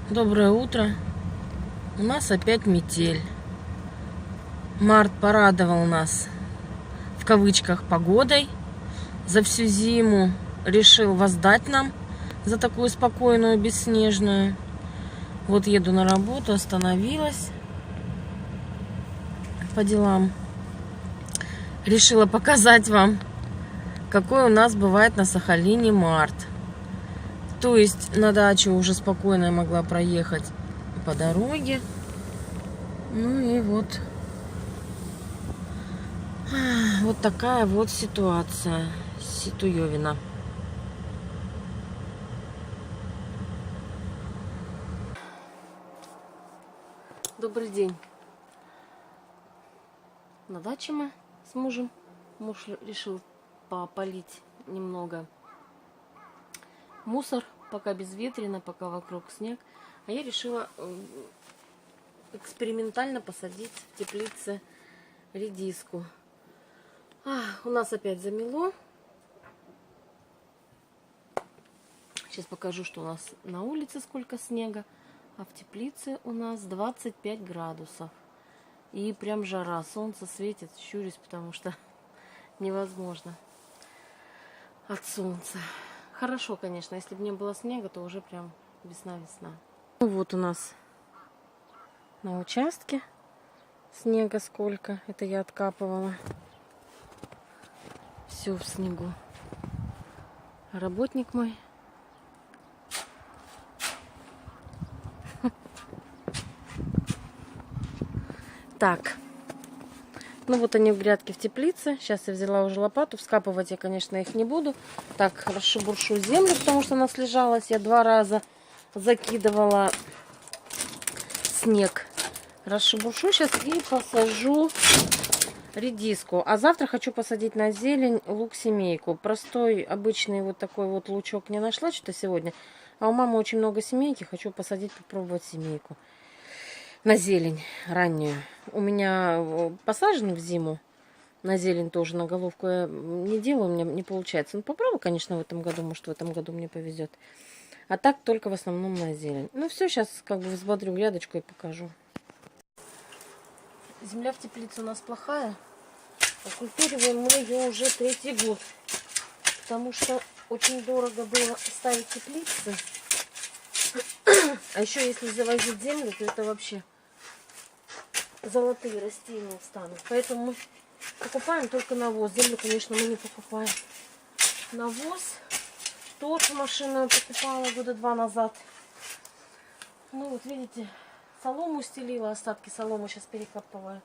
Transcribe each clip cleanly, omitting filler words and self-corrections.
Доброе утро. У нас опять метель. Март порадовал нас, в кавычках, погодой. За всю зиму решил воздать нам за такую спокойную, бесснежную. Вот еду на работу, остановилась по делам. Решила показать вам, какой у нас бывает на Сахалине март. То есть на дачу уже спокойно я могла проехать по дороге. Ну и вот. Вот такая вот ситуация. Ситуевина. Добрый день. На даче мы с мужем. Муж решил попалить немного мусор, пока безветренно, пока вокруг снег. А я решила экспериментально посадить в теплице редиску. У нас опять замело. Сейчас покажу, что у нас на улице сколько снега. А в теплице у нас 25 градусов. И прям жара. Солнце светит, щурюсь, потому что невозможно от солнца. Хорошо, конечно, если бы не было снега, то уже прям весна-весна. Ну вот у нас на участке снега сколько. Это я откапывала. Все в снегу. Работник мой. Так. Ну вот они в грядке в теплице. Сейчас я взяла уже лопату. Вскапывать я, конечно, их не буду. Так, расшебуршу землю, потому что она слежалась. Я 2 раза закидывала снег. Расшебуршу сейчас и посажу редиску. А завтра хочу посадить на зелень лук-семейку. Простой, обычный вот такой вот лучок не нашла что-то сегодня. А у мамы очень много семейки. Хочу посадить, попробовать семейку. На зелень раннюю. У меня посажен в зиму. На зелень тоже, на головку я не делаю, у меня не получается. Ну, попробую, конечно, в этом году. Может, в этом году мне повезет. А так только в основном на зелень. Ну, все, сейчас как бы взбодрю грядочку и покажу. Земля в теплице у нас плохая. Окультуриваем мы ее уже 3-й год. Потому что очень дорого было ставить теплицы. А еще если завозить землю, то это вообще золотые растения станут. Поэтому мы покупаем только навоз. Землю, конечно, мы не покупаем. Навоз тоже машину покупала года 2 назад. Ну вот видите, солому стелила, остатки соломы сейчас перекапываю.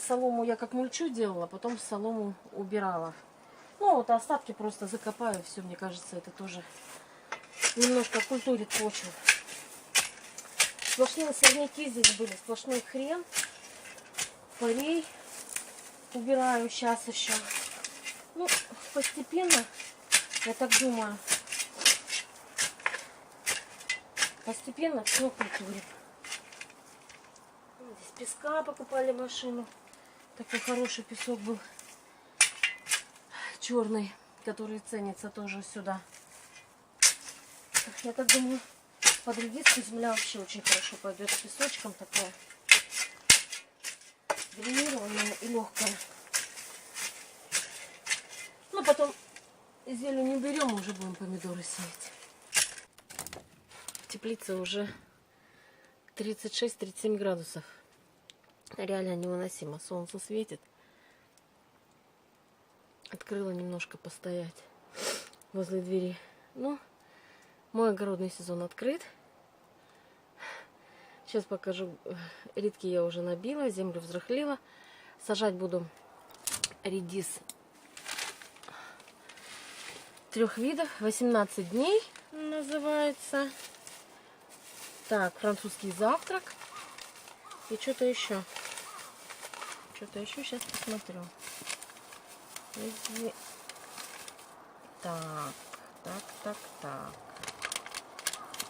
Солому я как мульчу делала, потом солому убирала. Ну вот остатки просто закопаю. Все, мне кажется, это тоже немножко культурит почву. Сплошные сорняки здесь были, сплошной хрен. Полей убираю сейчас еще. Ну, постепенно, я так думаю, постепенно все культурит. Здесь песка покупали машину. Такой хороший песок был. Черный, который ценится тоже сюда. Я так думаю, под редиску земля вообще очень хорошо пойдет с песочком, такая дренированная и легкая. Ну, потом зелень не берем, уже будем помидоры сеять. В теплице уже 36-37 градусов. Реально невыносимо. Солнце светит. Открыла немножко постоять возле двери. Ну, мой огородный сезон открыт. Сейчас покажу. Редьки я уже набила, землю взрыхлила. Сажать буду редис 3 видов. 18 дней называется. Так, французский завтрак. И что-то еще. Что-то еще сейчас посмотрю. Так.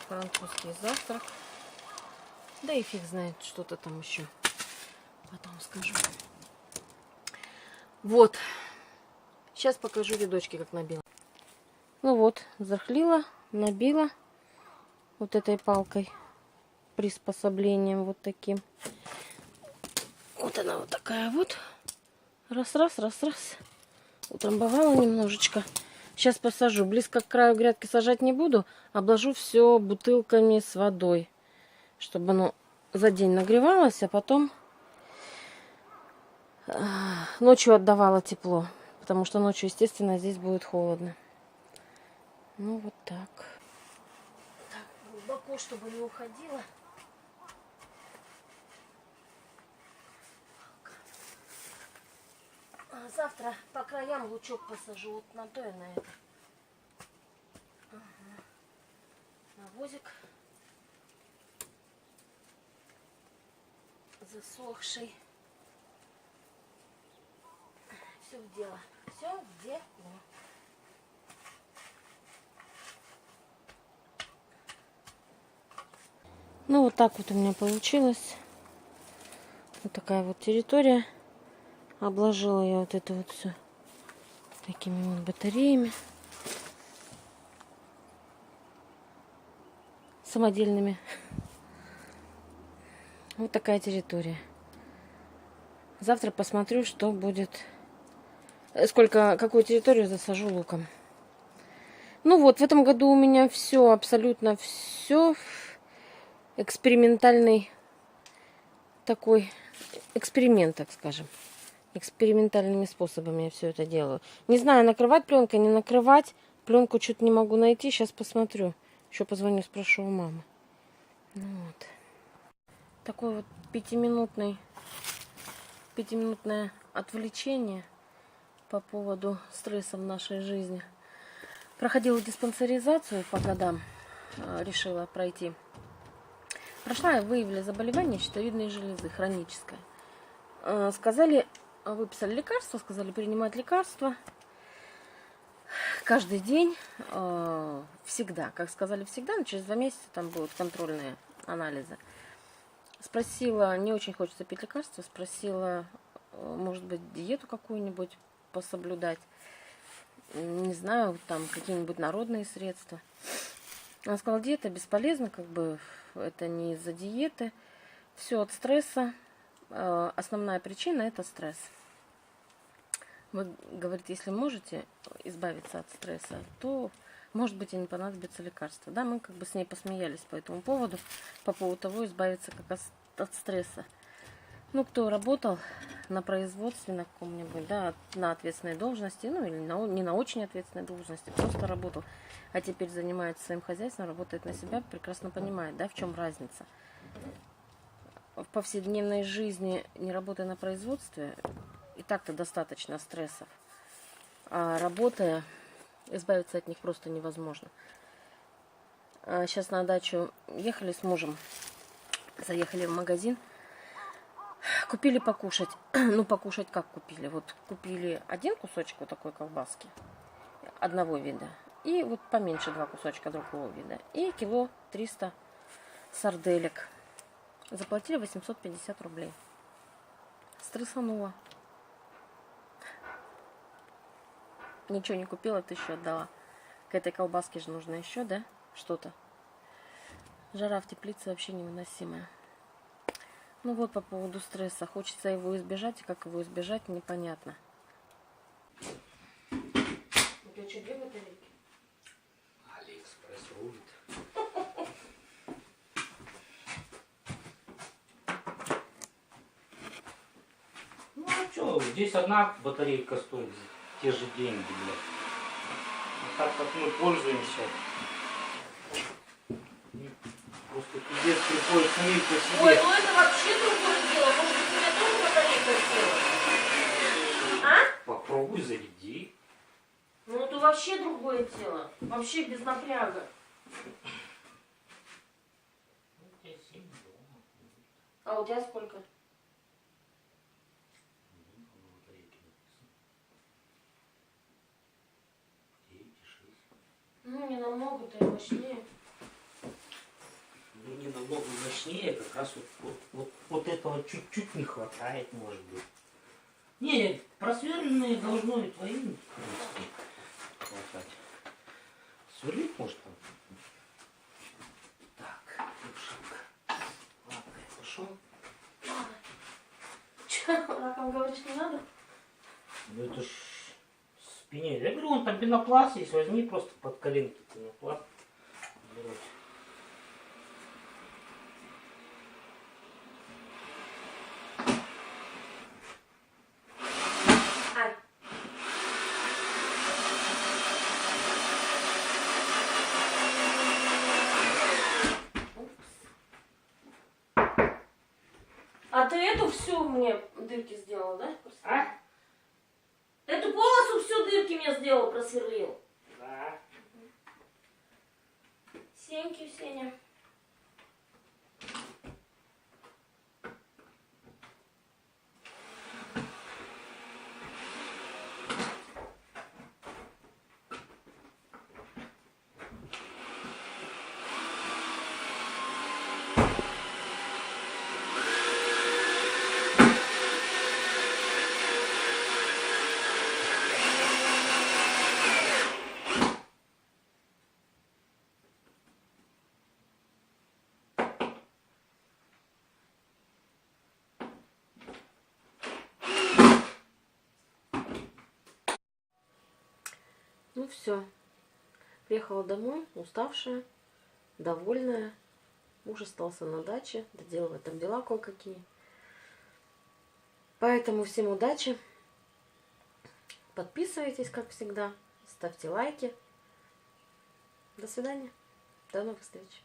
Французский завтрак. Да и фиг знает, что-то там еще. Потом скажу. Вот. Сейчас покажу рядочки, как набила. Ну вот, взрыхлила, набила вот этой палкой. приспособлением вот таким. Вот она вот такая вот. Раз. Утрамбовала немножечко. Сейчас посажу. Близко к краю грядки сажать не буду. Обложу все бутылками с водой. Чтобы оно за день нагревалось, а потом ночью отдавало тепло. Потому что ночью, естественно, здесь будет холодно. Ну вот так. Так, глубоко, чтобы не уходило. Завтра по краям лучок посажу. Вот на то и на это. Ага. Навозик засохший. Все в дело. Все в дело. Ну вот так вот у меня получилось. Вот такая вот территория. Обложила я вот это вот все такими вот батареями самодельными. Вот такая территория. Завтра посмотрю, что будет, какую территорию засажу луком. Ну вот, в этом году у меня все, абсолютно все экспериментальный такой эксперимент, так скажем. Экспериментальными способами я все это делаю. Не знаю, накрывать пленкой, не накрывать. Пленку что-то не могу найти. Сейчас посмотрю. Еще позвоню, спрошу у мамы. Ну вот. Такой вот пятиминутное отвлечение по поводу стресса в нашей жизни. Проходила диспансеризацию по годам. Решила пройти. Прошла и выявили заболевание щитовидной железы, хроническое. Сказали, выписали лекарства, сказали принимать лекарства каждый день, всегда. Как сказали, всегда, но через 2 месяца там будут контрольные анализы. Спросила, не очень хочется пить лекарства, спросила, может быть, диету какую-нибудь пособлюдать. Не знаю, там какие-нибудь народные средства. Она сказала, диета бесполезна, как бы это не из-за диеты. Все от стресса. Основная причина это стресс. Вы, говорит, если можете избавиться от стресса, то, может быть, и не понадобится лекарство. Да, мы как бы с ней посмеялись по этому поводу, по поводу того, избавиться как от стресса. Ну, кто работал на производстве, на каком-нибудь, да, на ответственной должности, ну, или не на очень ответственной должности, просто работал, а теперь занимается своим хозяйством, работает на себя, прекрасно понимает, да, в чем разница. В повседневной жизни, не работая на производстве, и так-то достаточно стрессов. А работая, избавиться от них просто невозможно. Сейчас на дачу ехали с мужем, заехали в магазин, купили покушать. Ну, покушать как купили? Вот купили один кусочек вот такой колбаски одного вида. И вот поменьше 2 кусочка другого вида. И кило 300 сарделек. Заплатили 850 рублей. Стрессанула. Ничего не купила, 1000 отдала. К этой колбаске же нужно еще, да? Что-то. Жара в теплице вообще невыносимая. Ну вот по поводу стресса. Хочется его избежать, и как его избежать, непонятно. У тебя что, 2 батарейки? Алиэкспресс рулит. Ну а что, здесь одна батарейка стоит те же деньги, блядь. Вот так как мы пользуемся. Просто пиздец приходится мыть по себе. Ой, ну это вообще другое дело. Может быть, у меня тоже батарейка села? А? Попробуй заведи. Ну это вообще другое дело. Вообще без напряга. А у тебя сколько? Ну, не намного-то и мощнее. Ну, не намного мощнее, как раз вот этого чуть-чуть не хватает, может быть. Не, просверленные должно и твои, в принципе, хватать. Сверлить может там. Так, душенька. хорошо. Че, раком говоришь, не надо? Ну это ж спине. Я говорю, вон там пенопласт есть, возьми просто под коленки пенопласт. Брось. Ай. А ты эту всю мне дырки сделал, да? А? Эту полосу всю дырки мне сделал, просверлил. Да. Сеньки, Сеня. Ну все. Приехала домой, уставшая, довольная. Муж остался на даче, доделывает там дела кое-какие. Поэтому всем удачи. Подписывайтесь, как всегда. Ставьте лайки. До свидания. До новых встреч.